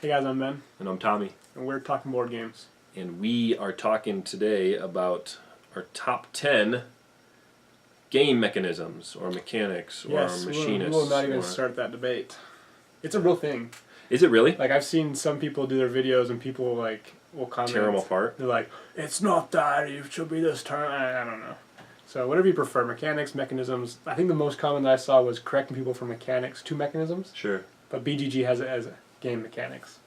Hey guys, I'm Ben. And I'm Tommy. And we're talking board games. And we are talking today about our top 10 game mechanisms or mechanics or machinists. We'll not even start that debate. It's a real thing. Is it really? Like, I've seen some people do their videos and people will comment. Tear them apart? They're like, it's not that, it should be this turn. I don't know. So whatever you prefer, mechanics, mechanisms. I think the most common that I saw was correcting people from mechanics to mechanisms. Sure. But BGG has it as game mechanics.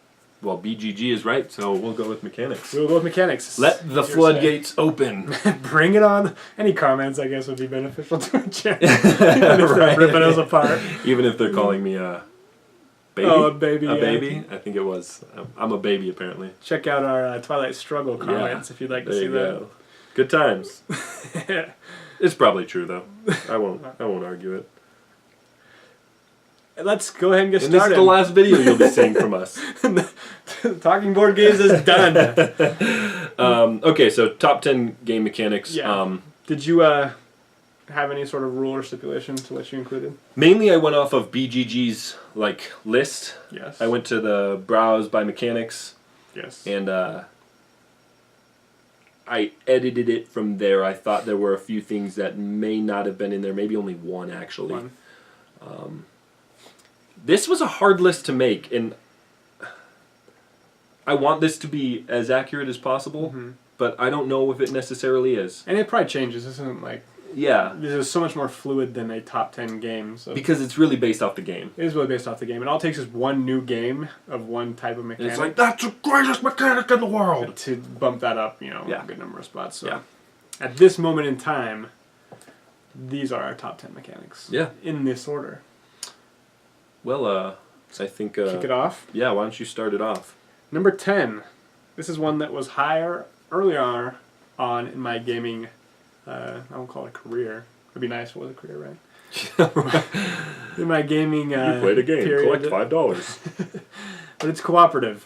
Well, BGG is right, so we'll go with mechanics. We'll go with mechanics. Let the floodgates open. Bring it on. Any comments, I guess, would be beneficial to a channel. Even if they're ripping us apart. Even if they're calling me a baby? Oh, a baby. A baby? I think it was. I'm a baby, apparently. Check out our Twilight Struggle comments if you'd like to see that. Good times. It's probably true, though. I won't argue it. Let's go ahead and get started. This is the last video you'll be seeing from us. Talking board games is done. Okay, so top 10 game mechanics. Yeah. Did you have any sort of rule or stipulation to what you included? Mainly I went off of BGG's list. Yes. I went to the browse by mechanics. Yes. And I edited it from there. I thought there were a few things that may not have been in there. Maybe only one, actually. One. This was a hard list to make, and I want this to be as accurate as possible, but I don't know if it necessarily is. And it probably changes. This isn't like... Yeah. This is so much more fluid than a top 10 game. So because it's really based off the game. It is really based off the game. It all takes is one new game of one type of mechanic. And it's like, that's the greatest mechanic in the world! To bump that up, a Yeah. good number of spots. So Yeah. At this moment in time, these are our top 10 mechanics. Yeah. In this order. Well, I think... Kick it off? Yeah, why don't you start it off? Number 10. This is one that was higher earlier on in my gaming, I won't call it a career. It'd be nice if it was a career, right? In my gaming you played a game, period. collect $5. But it's Cooperative.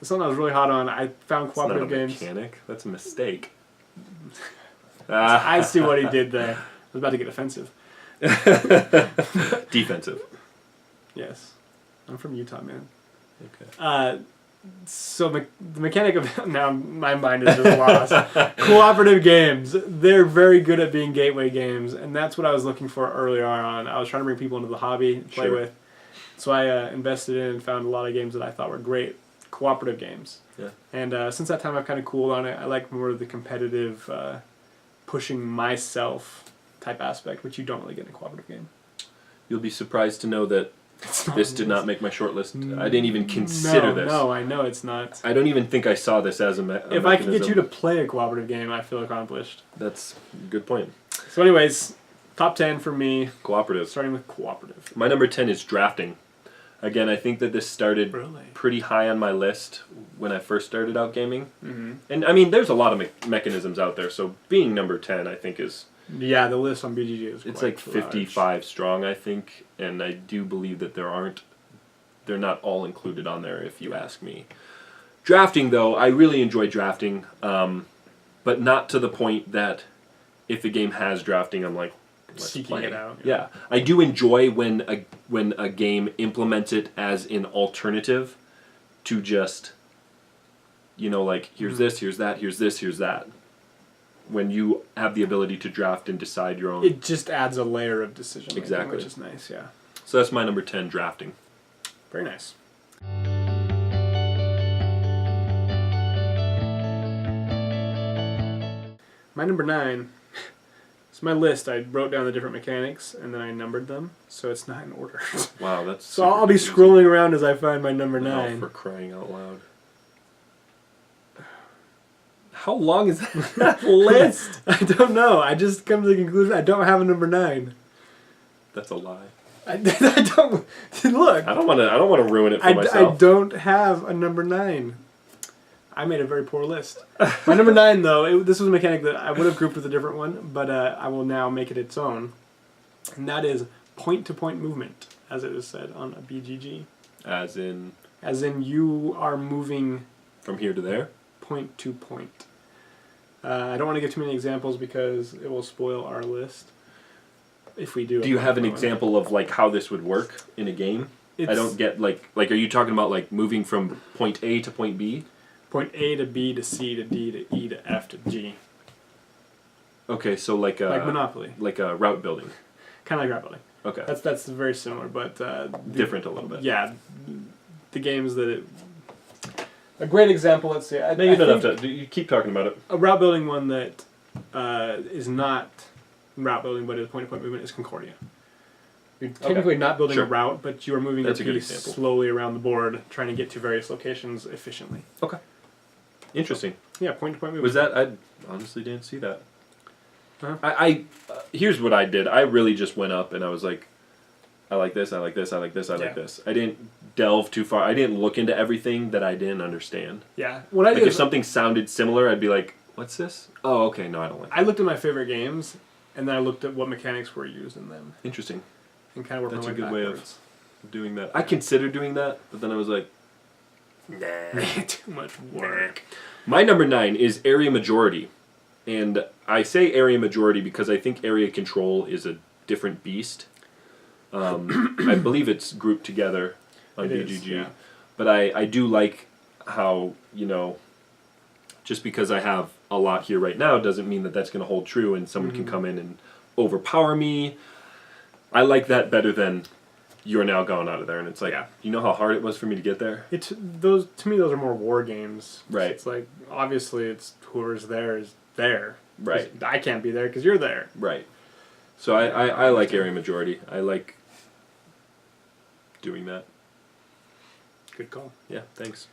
It's something I was really hot on. I found Cooperative games. That's not a mechanic. That's a mistake. I see what he did there. I was about to get offensive. Defensive. Yes. I'm from Utah, man. Okay. So the mechanic of... Now my mind is just lost. Cooperative games. They're very good at being gateway games, and that's what I was looking for earlier on. I was trying to bring people into the hobby to play with. So I invested in and found a lot of games that I thought were great. Cooperative games. Yeah. And since that time I've kind of cooled on it. I like more of the competitive, pushing myself type aspect, which you don't really get in a cooperative game. You'll be surprised to know that this did not make my short list. I didn't even consider this. No, I know it's not. I don't even think I saw this as a mechanism. If I can get you to play a cooperative game, I feel accomplished. That's a good point. So anyways, top 10 for me. Cooperative. Starting with Cooperative. My number 10 is drafting. Again, I think that this started pretty high on my list when I first started out gaming. And I mean, there's a lot of mechanisms out there, so being number 10 I think is... Yeah, the list on BGG is It's quite like 55 strong, I think, and I do believe that they're not all included on there, if you ask me. Drafting, though, I really enjoy drafting, but not to the point that if the game has drafting, I'm like, let's seeking play it out. Yeah, I do enjoy when a game implements it as an alternative to just, like, here's this, here's that, here's this, here's that. When you have the ability to draft and decide your own... It just adds a layer of decision making, Exactly. which is nice, yeah. So that's my number 10, drafting. Very nice. My number 9... It's my list. I wrote down the different mechanics, and then I numbered them, so it's not in order. Wow, that's... So I'll be scrolling around as I find my number 9. Oh, for crying out loud. How long is that list? I don't know. I just come to the conclusion I don't have a number 9. That's a lie. I don't... Look. I don't want to ruin it for myself. I don't have a number 9. I made a very poor list. My number 9, though, this was a mechanic that I would have grouped with a different one, but I will now make it its own. And that is point-to-point movement, as it is said on a BGG. As in? As in you are moving... From here to there? Point to point. I don't want to give too many examples because it will spoil our list. If we do. Do you have an example of how this would work in a game? I don't get like are you talking about like moving from point A to point B? Point A to B to C to D to E to F to G. Okay, so like Monopoly. like a route building. Kind of like route building. Okay. That's very similar, but Different a little bit. Yeah, the games that a great example. Let's say No, you don't have to. You keep talking about it. A route building one that is not route building, but is point-to-point movement is Concordia. You're technically not building a route, but you are moving your piece slowly around the board, trying to get to various locations efficiently. Okay. Interesting. Yeah, point-to-point movement. Was that? I honestly didn't see that. Uh-huh. I here's what I did. I really just went up and I was like, I like this, I like this, I like this, I like this. I didn't delve too far. I didn't look into everything that I didn't understand. Yeah. What I like did if something sounded similar, I'd be like, what's this? Oh, okay, no, I don't like that. I looked at my favorite games, and then I looked at what mechanics were used in them. Interesting. And kind of worked That's my a way good backwards. way of doing that. I considered doing that, but then I was like, nah. Too much work. My number 9 is area majority. And I say area majority because I think area control is a different beast. I believe it's grouped together on BGG. Yeah. But I do like how, just because I have a lot here right now doesn't mean that that's going to hold true and someone can come in and overpower me. I like that better than you're now gone out of there. And it's like, you know how hard it was for me to get there? To me, those are more war games. Right. It's like, obviously, it's whoever's there is there. Right. I can't be there because you're there. Right. So I like area majority. I like doing that. Good call. Yeah, thanks.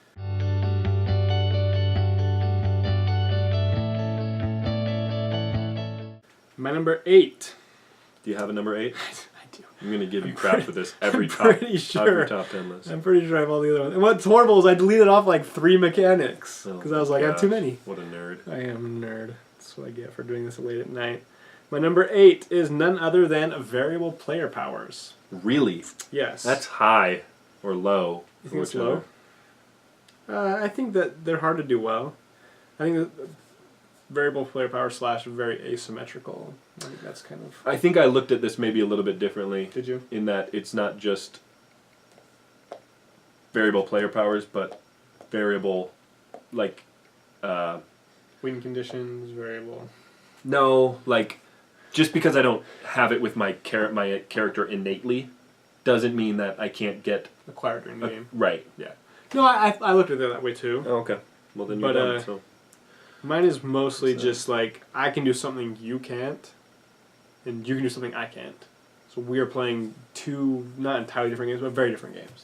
My number 8. Do you have a number 8? I do. I'm going to give you crap for this every pretty sure. every top 10 list. I'm pretty sure I have all the other ones. And what's horrible is I deleted off like 3 mechanics because I was like, I have too many. What a nerd. I am a nerd. That's what I get for doing this late at night. My number 8 is none other than variable player powers. Really? Yes. That's high or low. You think it's low? I think that they're hard to do well. I think that variable player power / very asymmetrical. I think that's kind of... I think I looked at this maybe a little bit differently. Did you? In that it's not just variable player powers, but variable, like... win conditions, variable... No, like, just because I don't have it with my character innately, doesn't mean that I can't get... acquired during the game. Right. Yeah. No, I looked at it that way too. Oh, okay. Well, then you're done, so... Mine is mostly just like, I can do something you can't, and you can do something I can't. So we are playing 2, not entirely different games, but very different games.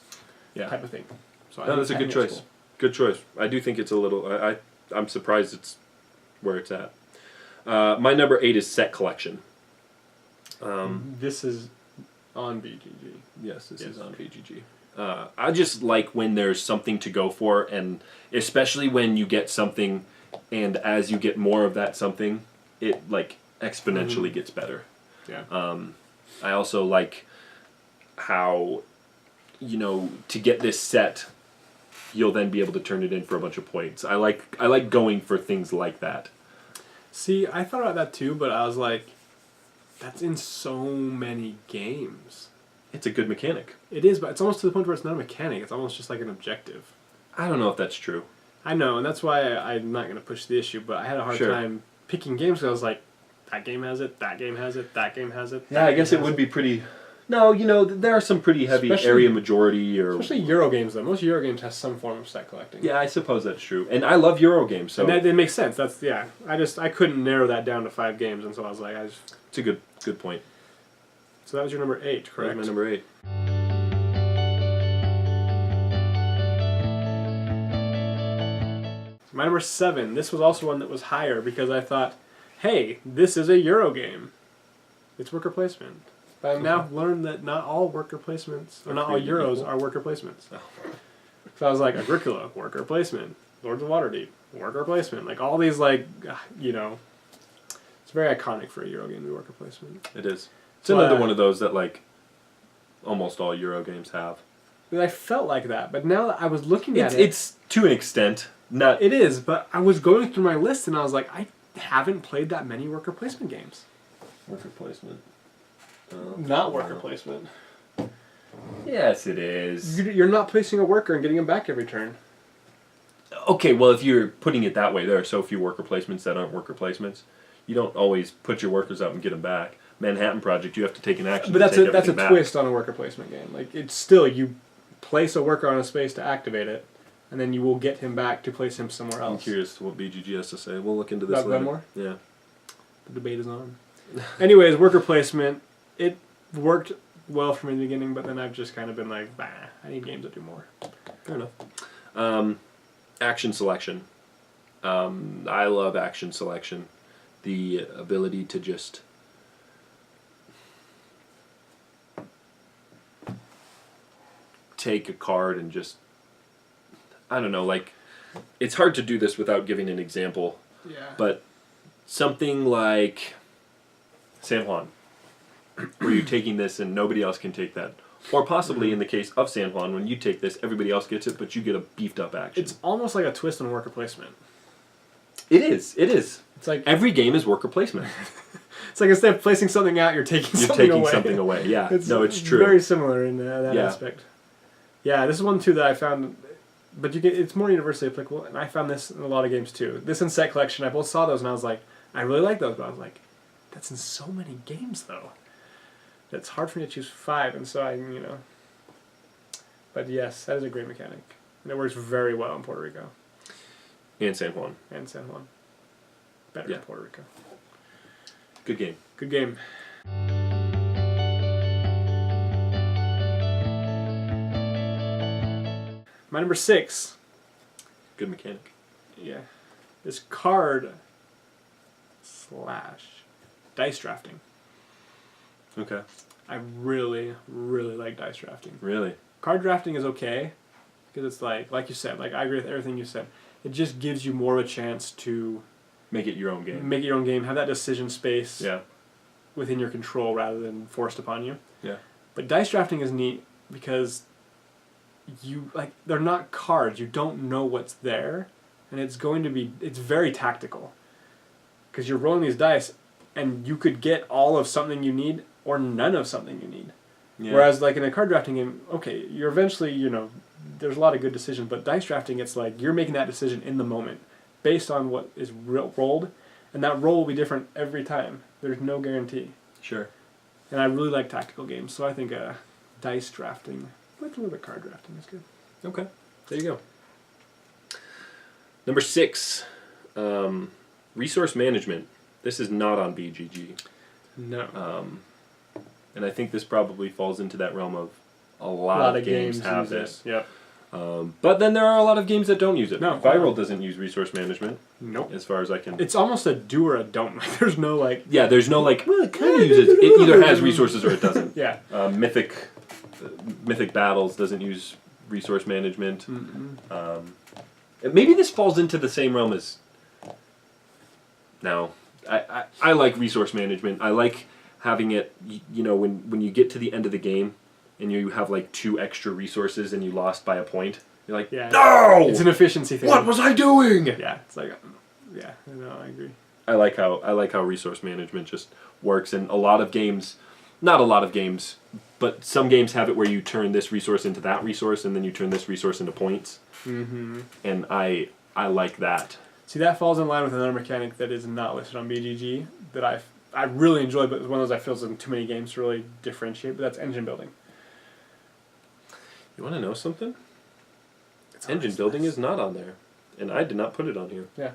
Yeah. Type of thing. So No, that's a good choice. Cool. Good choice. I do think it's a little... I'm surprised it's where it's at. My number 8 is set collection. This is on BGG. Yes, this is on BGG. I just like when there's something to go for, and especially when you get something, and as you get more of that something, it like exponentially gets better. Yeah. I also like how, to get this set, you'll then be able to turn it in for a bunch of points. I like going for things like that. See, I thought about that too, but I was like, that's in so many games. It's a good mechanic. It is, but it's almost to the point where it's not a mechanic. It's almost just like an objective. I don't know if that's true. I know, and that's why I'm not going to push the issue, but I had a hard time picking games because I was like, that game has it, that game has it, that game has it. Yeah, I guess it would be pretty... No, there are some pretty heavy area majority or... Especially Euro games, though. Most Euro games have some form of set collecting. Yeah, I suppose that's true. And I love Euro games, so... And that makes sense. That's, yeah. I couldn't narrow that down to 5 games, and so I was like, It's a good point. So that was your number 8, correct? That was my number 8. My number 7. This was also one that was higher because I thought, hey, this is a Euro game. It's worker placement. But I've now learned that not all worker placements, or not all Euros are worker placements. Oh. So I was like, Agricola, worker placement. Lords of Waterdeep, worker placement. Like all these, it's very iconic for a Euro game, the worker placement. It is. It's another one of those that, almost all Euro games have. I felt like that, but now that I was looking at it... It's to an extent. Not. It is, but I was going through my list and I was like, I haven't played that many worker placement games. Worker placement. Not worker placement. Yes, it is. You're not placing a worker and getting him back every turn. Okay, well, if you're putting it that way, there are so few worker placements that aren't worker placements. You don't always put your workers up and get them back. Manhattan Project, you have to take an action. But that's to take that's a everything back. twist on a worker placement game. Like it's still you place a worker on a space to activate it, and then you will get him back to place him somewhere else. I'm curious what BGG has to say. We'll look into this About later. Glenmore? Yeah. The debate is on. Anyways, worker placement. It worked well for me in the beginning, but then I've just kind of been like, bah, I need games that do more. Fair enough. Action selection. I love action selection. The ability to just take a card and just, I don't know, like, it's hard to do this without giving an example, Yeah. but something like San Juan, where you're taking this and nobody else can take that. Or possibly in the case of San Juan, when you take this, everybody else gets it, but you get a beefed up action. It's almost like a twist on worker placement. It is. It is. It's like Every game is worker placement. it's like instead of placing something out, you're taking You're something taking away. something away. Yeah. It's No, it's true. very similar in that Yeah. aspect. Yeah, this is one too that I found, but it's more universally applicable, and I found this in a lot of games too. This and Set Collection, I both saw those, and I was like, I really like those, but I was like, that's in so many games though. It's hard for me to choose 5, and so But yes, that is a great mechanic, and it works very well in Puerto Rico And San Juan. and San Juan. Better Yeah. in Puerto Rico. Good game. Good game. My number 6. Good mechanic. Yeah. Is card / dice drafting. Okay. I really, really like dice drafting. Really? Card drafting is okay because it's like you said, like I agree with everything you said. It just gives you more of a chance to Make it your own game. make your own game, have that decision space Yeah. within your control rather than forced upon you. Yeah. But dice drafting is neat because they're not cards. You don't know what's there, and it's very tactical because you're rolling these dice, and you could get all of something you need or none of something you need. Yeah. Whereas like in a card drafting game, okay, you're eventually there's a lot of good decisions, but dice drafting it's like you're making that decision in the moment based on what is rolled, and that roll will be different every time. There's no guarantee. Sure. And I really like tactical games, so I think dice drafting with a little bit of card drafting is good. Okay. There you go. Number 6, resource management. This is not on BGG. No. And I think this probably falls into that realm of a lot of games have use this. Yep. But then there are a lot of games that don't use it. No. Viral doesn't use resource management, Nope. as far as I can. It's almost a do or a don't. Like there's no like. Yeah, there's no like, well, it kind of uses. It either has resources or it doesn't. Yeah. Mythic Battles doesn't use resource management. Mm-mm. Maybe this falls into the same realm as. No, I like resource management. I like having it. When you get to the end of the game, and you have like 2 extra resources and you lost by a point, you're like, Yeah. no! It's an efficiency thing. What was I doing? Yeah. It's like, yeah. No, I agree. I like how resource management just works, and a lot of games, not a lot of games, but some games have it where you turn this resource into that resource, and then you turn this resource into points. Mm-hmm. And I like that. See, that falls in line with another mechanic that is not listed on BGG that I really enjoy, but it's one of those I feel is in too many games to really differentiate. But that's engine building. You want to know something? It's on Engine this building list. is not on there, and I did not put it on here. Yeah.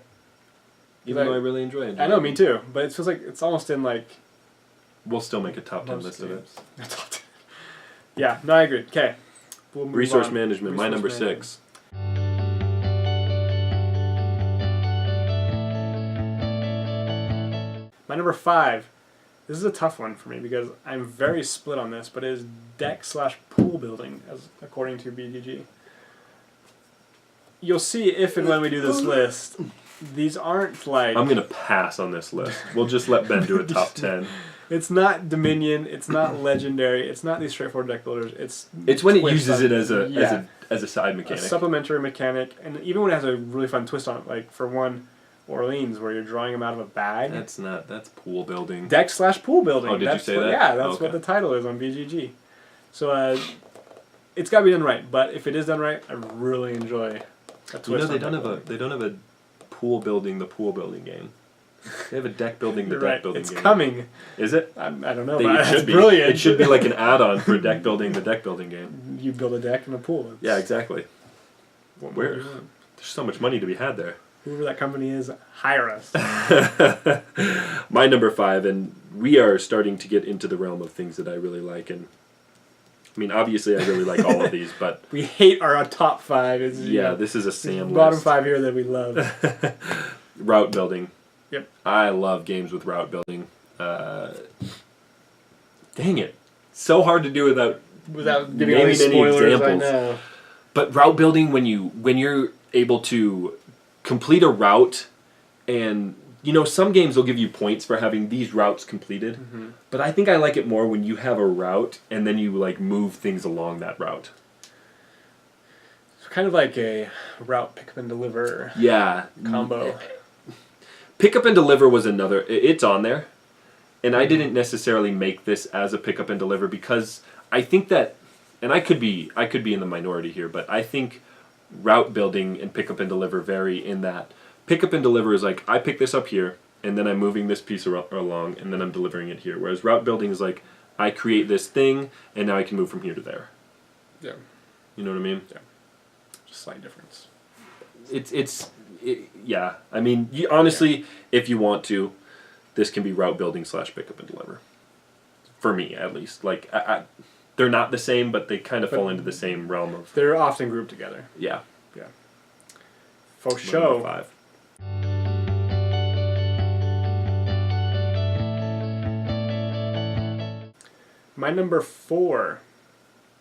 Even though I really enjoy it. I know, me too. But it feels like it's almost in like. We'll still make a top 10 most list of it. games. Top 10. Yeah. No, I agree. Okay. We'll move Resource on. management, my Resource number management. 6. My number 5. This is a tough one for me because I'm very split on this, but it is deck / pool building, as according to BGG. You'll see if and when we do this list, these aren't like. I'm going to pass on this list. We'll just let Ben do a top 10. It's not Dominion. It's not Legendary. It's not these straightforward deck builders. It's when it twist uses on- it as a yeah, as a side a mechanic. supplementary mechanic, and even when it has a really fun twist on it, like for one, Orleans, where you're drawing them out of a bag. That's pool building. Deck / pool building. Oh, did you That's say what, that? Yeah, that's Okay. what the title is on BGG. So it's got to be done right. But if it is done right, I really enjoy a twist. You know, on they don't have a the pool building game. They have a deck building the You're deck right. building It's game. coming. Is it? I don't know. It But should it's be. brilliant. It should be like an add-on for deck building the deck building game. You build a deck in a pool. Yeah, exactly. What more do Where? you want? There's so much money to be had there. Whoever that company is, hire us. My number 5, and we are starting to get into the realm of things that I really like, and I mean, obviously, I really like all of these, but We hate our top 5. It's, this is a Sam bottom list. 5 here that we love. Route building. Yep. I love games with route building. Dang it, so hard to do without Giving all these naming any spoilers, examples. I know. But route building, when you're able to complete a route, and some games will give you points for having these routes completed. Mm-hmm. But I think I like it more when you have a route and then you move things along that route. It's kind of like a route pick up and deliver Yeah. combo. Pick up and deliver was another. It's on there, and I didn't necessarily make this as a pick up and deliver because I think that, and I could be in the minority here, but I think route building and pick up and deliver vary in that pick up and deliver is like I pick this up here and then I'm moving this piece along and then I'm delivering it here, whereas route building is like I create this thing and now I can move from here to there. Yeah. You know what I mean? Yeah. Just slight difference. Yeah. I mean, honestly, if you want to, this can be route building / pick up and deliver. For me, at least. Like, they're not the same, but they kind of fall into the same realm of. They're often grouped together. Yeah. Yeah. For Number show. 5. My number 4.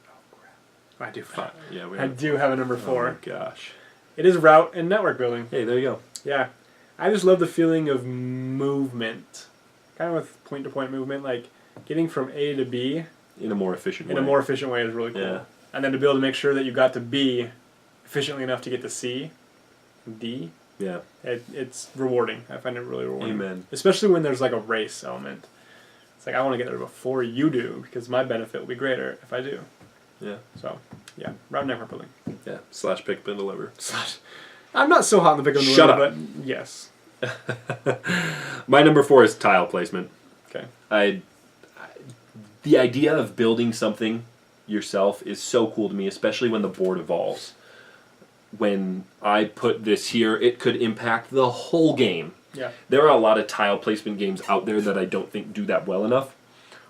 Oh crap! I do. Yeah, I do have a number 4. Oh my gosh. It is route and network building. Hey, there you go. Yeah. I just love the feeling of movement. Kind of with point-to-point movement, like getting from A to B In a more efficient way. in a more efficient way is really cool. Yeah. And then to be able to make sure that you got to B efficiently enough to get to C, D, Yeah. it's rewarding. I find it really rewarding. Amen. Especially when there's like a race element. It's like I want to get there before you do because my benefit will be greater if I do. Yeah. So, yeah, route network building. Yeah. / pick up and deliver. I'm not so hot in the pick of the Shut litter, up. but yes. My number 4 is tile placement. Okay. The idea of building something yourself is so cool to me, especially when the board evolves. When I put this here, it could impact the whole game. Yeah. There are a lot of tile placement games out there that I don't think do that well enough,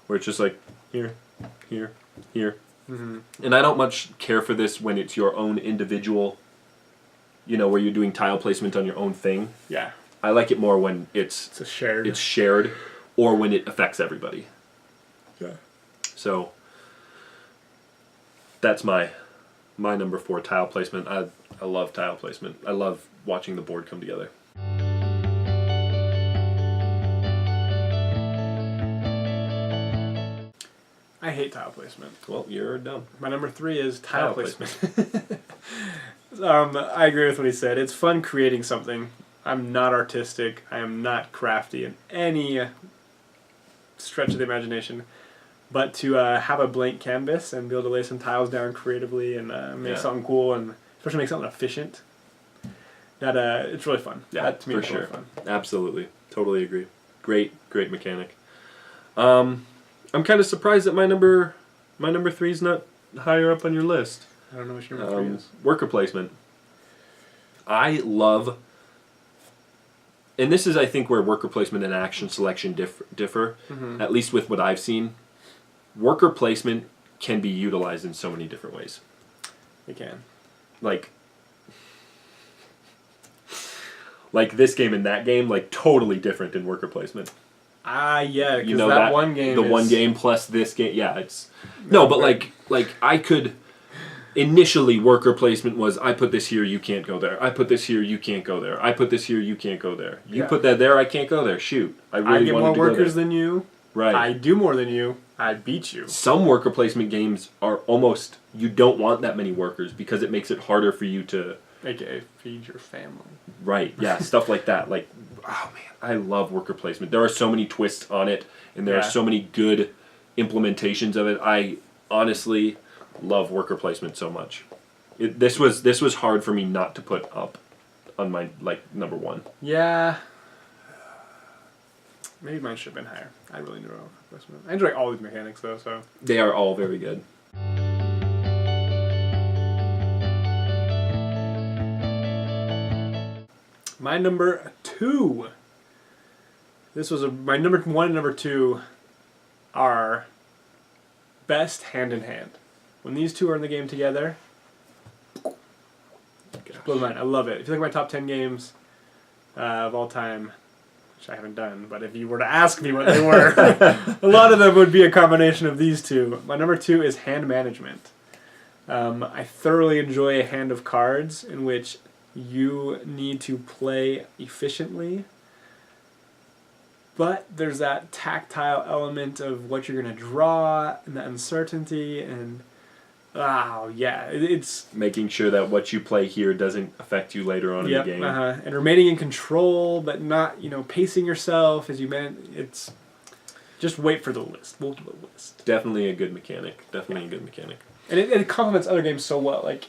where it's just like, here, here, here. Mm-hmm. And I don't much care for this when it's your own individual, where you're doing tile placement on your own thing. Yeah. I like it more when it's a shared. shared, or when it affects everybody. Yeah. So that's my number 4, tile placement. I love tile placement. I love watching the board come together. I hate tile placement. Well, you're done. My number 3 is tile placement. I agree with what he said. It's fun creating something. I'm not artistic. I am not crafty in any stretch of the imagination. But to have a blank canvas and be able to lay some tiles down creatively and make something cool and especially make something efficient, that it's really fun. Yeah, that to me for is sure. really fun. Absolutely. Totally agree. Great mechanic. I'm kind of surprised that my number 3 is not higher up on your list. I don't know what your number 3 is. Worker placement. I love, and this is I think where worker placement and action selection differ, at least with what I've seen. Worker placement can be utilized in so many different ways. It can. Like this game and that game, totally different in worker placement. Yeah, because that one game the is... one game plus this game, yeah, it's... No, but I could... Initially, worker placement was, I put this here, you can't go there. I put this here, you can't go there. I put this here, you can't go there. You put that there, I can't go there. Shoot. I really get wanted more to go workers there. than you. Right. I do more than you. I beat you. Some worker placement games are almost... You don't want that many workers because it makes it harder for you to... AKA feed your family. Right, yeah, stuff like that. Oh man, I love worker placement. There are so many twists on it, and there are so many good implementations of it. I honestly, love worker placement so much. This was hard for me not to put up on my number one. Yeah. Maybe mine should have been higher. I really enjoy worker placement. I enjoy all these mechanics though. So They are all very good. my number 2. This was my number 1 and number 2 are best hand in hand. When these two are in the game together, blows my mind. I love it. If you look at my top 10 games of all time, which I haven't done, but if you were to ask me what they were, a lot of them would be a combination of these two. My number 2 is hand management. I thoroughly enjoy a hand of cards in which you need to play efficiently, but there's that tactile element of what you're going to draw and the uncertainty and it's making sure that what you play here doesn't affect you later on in the game. And remaining in control, but not pacing yourself as you meant. It's just wait for the list. We'll do the list. Definitely a good mechanic. And it complements other games so well. Like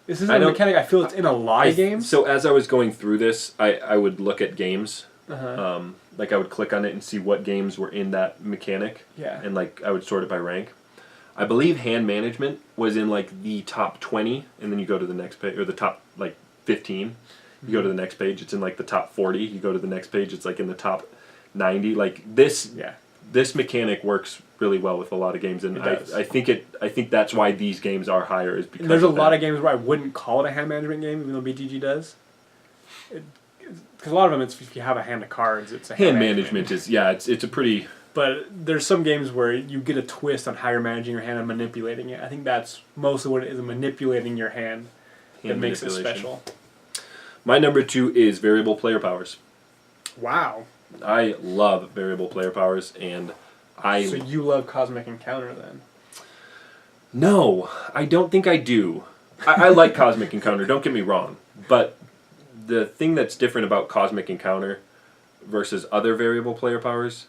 this isn't a mechanic I feel it's in a lot of games. So as I was going through this, I would look at games. Like I would click on it and see what games were in that mechanic. Yeah. And I would sort it by rank. I believe hand management was in the top 20, and then you go to the next page, or the top 15. You go to the next page, it's in the top 40. You go to the next page, it's in the top 90. This mechanic works really well with a lot of games, and I think that's why these games are higher. Is because and there's a lot of games where I wouldn't call it a hand management game, even though BGG does. Because a lot of them, it's if you have a hand of cards, it's a hand management is it's a pretty. But there's some games where you get a twist on how you're managing your hand and manipulating it. I think that's mostly what it is, manipulating your hand that makes it special. My number 2 is variable player powers. Wow. I love variable player powers, and So you love Cosmic Encounter then? No, I don't think I do. I like Cosmic Encounter, don't get me wrong. But the thing that's different about Cosmic Encounter versus other variable player powers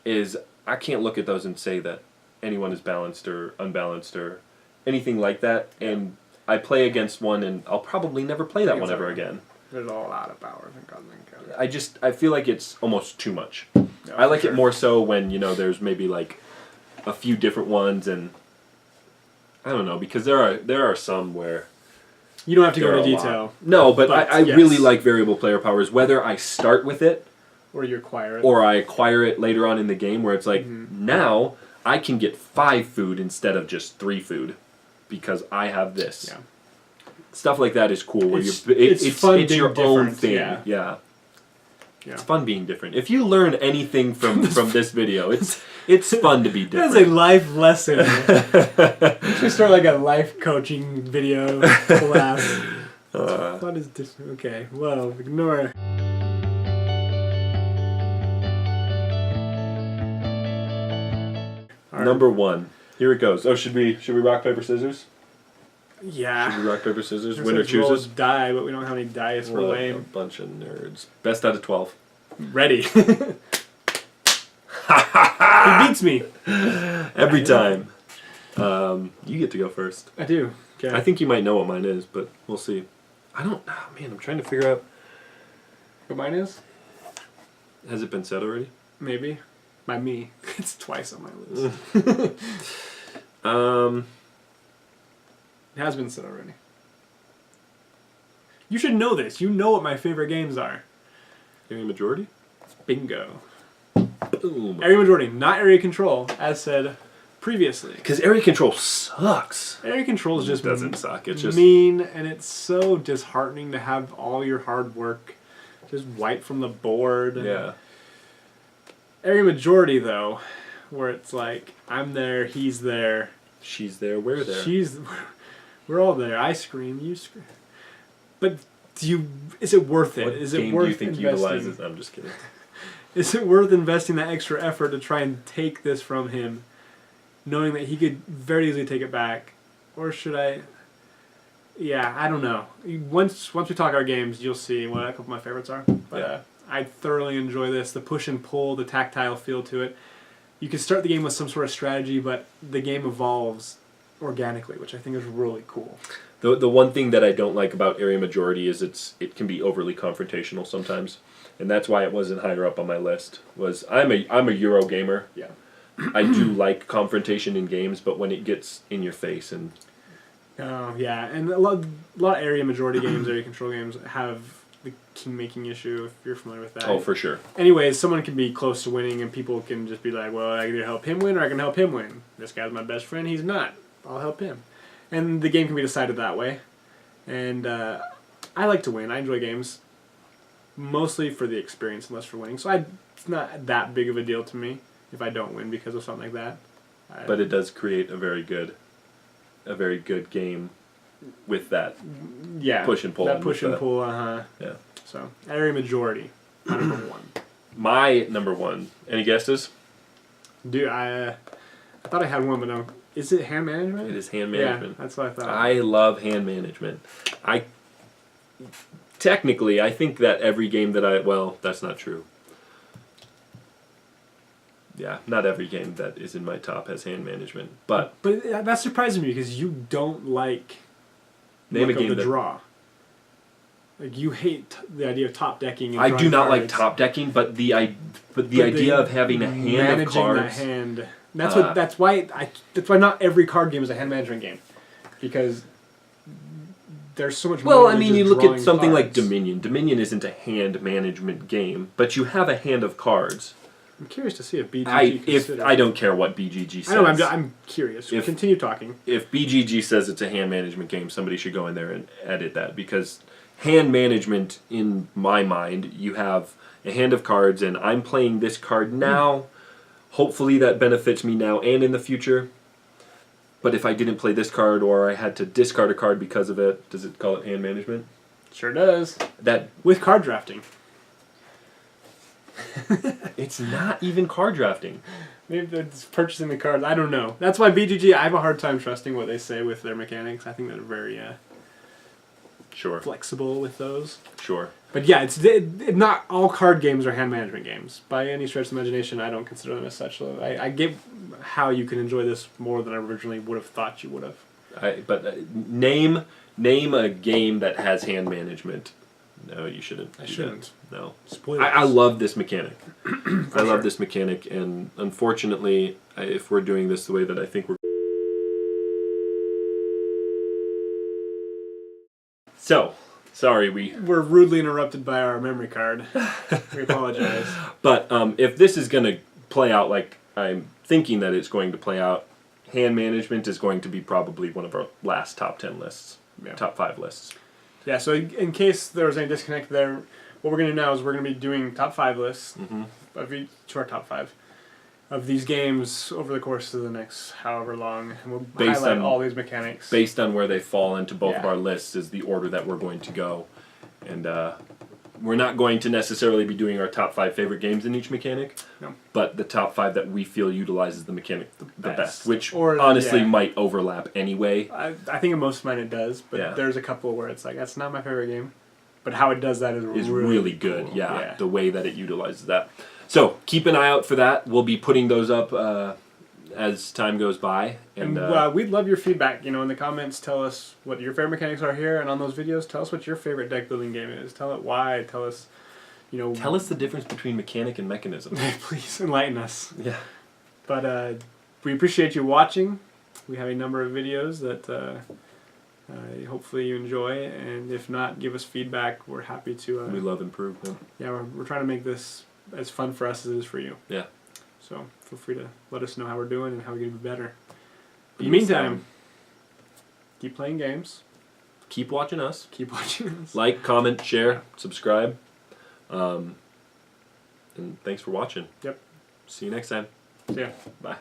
is I can't look at those and say that anyone is balanced or unbalanced or anything like that. And I play against one, and I'll probably never play that one ever again. There's a lot of powers in Cosmic Encounter. I feel like it's almost too much. No, I like it more so when there's maybe a few different ones, and I don't know, because there are some where you don't have to go into detail. No, but I really like variable player powers, whether I start with it or you acquire it. Or I acquire it later on in the game, where it's now I can get 5 food instead of just 3 food because I have this. Yeah. Stuff like that is cool. Where it's fun it's being your own different. thing. Yeah. It's fun being different. If you learn anything from this video, it's fun to be different. That's a life lesson. We should start a life coaching video class. What is this? Okay, well, ignore. Number 1. Here it goes. Oh, should we rock paper scissors? Yeah. Should we rock paper scissors? Winner chooses. Die, but we don't have any dice. We're lame. A bunch of nerds. Best out of 12. Ready. He beats me every time. You get to go first. I do. Okay. I think you might know what mine is, but we'll see. I'm trying to figure out what mine is. Has it been said already? Maybe. By me. It's twice on my list. It has been said already. You should know this. You know what my favorite games are. Area Majority? Bingo. Boom. Area Majority, not Area Control, as said previously. Because Area Control sucks. Area Control is just doesn't suck. It's just mean, and it's so disheartening to have all your hard work just wiped from the board. Yeah. Area Majority, though, where it's I'm there, he's there. She's there, we're there. We're all there. I scream, you scream. But is it worth it? Is it worth do you think utilizes? I'm just kidding. Is it worth investing that extra effort to try and take this from him, knowing that he could very easily take it back? Or should I... Yeah, I don't know. Once we talk our games, you'll see what a couple of my favorites are. But I thoroughly enjoy this. The push and pull, the tactile feel to it. You can start the game with some sort of strategy, but the game evolves organically, which I think is really cool. The one thing that I don't like about area majority is it can be overly confrontational sometimes, and that's why it wasn't higher up on my list. I'm a Euro gamer. Yeah. I do like confrontation in games, but when it gets in your face and Oh yeah, and a lot of area majority games, area control games have the king-making issue. If you're familiar with that. oh, for sure. Anyways, someone can be close to winning, and people can just be like, "Well, I can either help him win, or I can help him win. This guy's my best friend. He's not. I'll help him." And the game can be decided that way. And I like to win. I enjoy games, mostly for the experience and less for winning. So it's not that big of a deal to me if I don't win because of something like that. But it does create a very good game with that push and pull. That push and pull, Yeah. So, area majority, my number one. My number one. Any guesses? Dude, I thought I had one, but no. Is it hand management? It is hand management. Yeah, that's what I thought. I love hand management. Technically, I think that every game that well, that's not true. Yeah, not every game that is in my top has hand management, but that's surprising me because you don't like name a game the draw. Like you hate the idea of top decking. And I do not cards. like top decking, but the idea of having a hand of cards. That hand. That's why not every card game is a hand management game, because there's so much more. Well, I mean, you look at something like cards. Dominion. Dominion isn't a hand management game, but you have a hand of cards. I'm curious to see if BGG I don't care what BGG says. I know, I'm curious. Continue talking. If BGG says it's a hand management game, somebody should go in there and edit that, because hand management, in my mind, you have a hand of cards, and I'm playing this card now. Hopefully that benefits me now and in the future. But if I didn't play this card, or I had to discard a card because of it, does it call it hand management? Sure does. That with card drafting. It's not even card drafting. Maybe it's purchasing the cards. I don't know. That's why BGG, I have a hard time trusting what they say with their mechanics. I think they're very Sure. flexible with those. Sure. But yeah, not all card games are hand management games. By any stretch of the imagination, I don't consider them as such. So I get how you can enjoy this more than I originally would have thought you would have. Name a game that has hand management. No, you shouldn't. I shouldn't. No. Spoilers. I love this mechanic. I love sure. this mechanic, and unfortunately, if we're doing this the way that I think we're... So, sorry, we're rudely interrupted by our memory card. We apologize. But if this is going to play out like I'm thinking that it's going to play out, hand management is going to be probably one of our last top 10 lists. Yeah. Top 5 lists. Yeah, so in case there was any disconnect there, what we're going to do now is we're going to be doing top 5 lists of each to our top 5 of these games over the course of the next however long. And we'll highlight all these mechanics. Based on where they fall into both of our lists is the order that we're going to go. And we're not going to necessarily be doing our top 5 favorite games in each mechanic, but the top 5 that we feel utilizes the mechanic the best, which honestly might overlap anyway. I think in most of mine it does, but there's a couple where it's like, that's not my favorite game. But how it does that is really good. Cool. Yeah, the way that it utilizes that. So keep an eye out for that. We'll be putting those up as time goes by. And we'd love your feedback. In the comments, tell us what your favorite mechanics are here, and on those videos, tell us what your favorite deck building game is. Tell it why. Tell us, Tell us the difference between mechanic and mechanism. Please enlighten us. Yeah. But we appreciate you watching. We have a number of videos that hopefully you enjoy, and if not, give us feedback. We're happy to. We love improvement. Yeah, we're trying to make this as fun for us as it is for you. Yeah. So feel free to let us know how we're doing and how we can be better. In the meantime, keep playing games. Keep watching us. Keep watching us. Like, comment, share, subscribe. And thanks for watching. Yep. See you next time. See ya. Bye.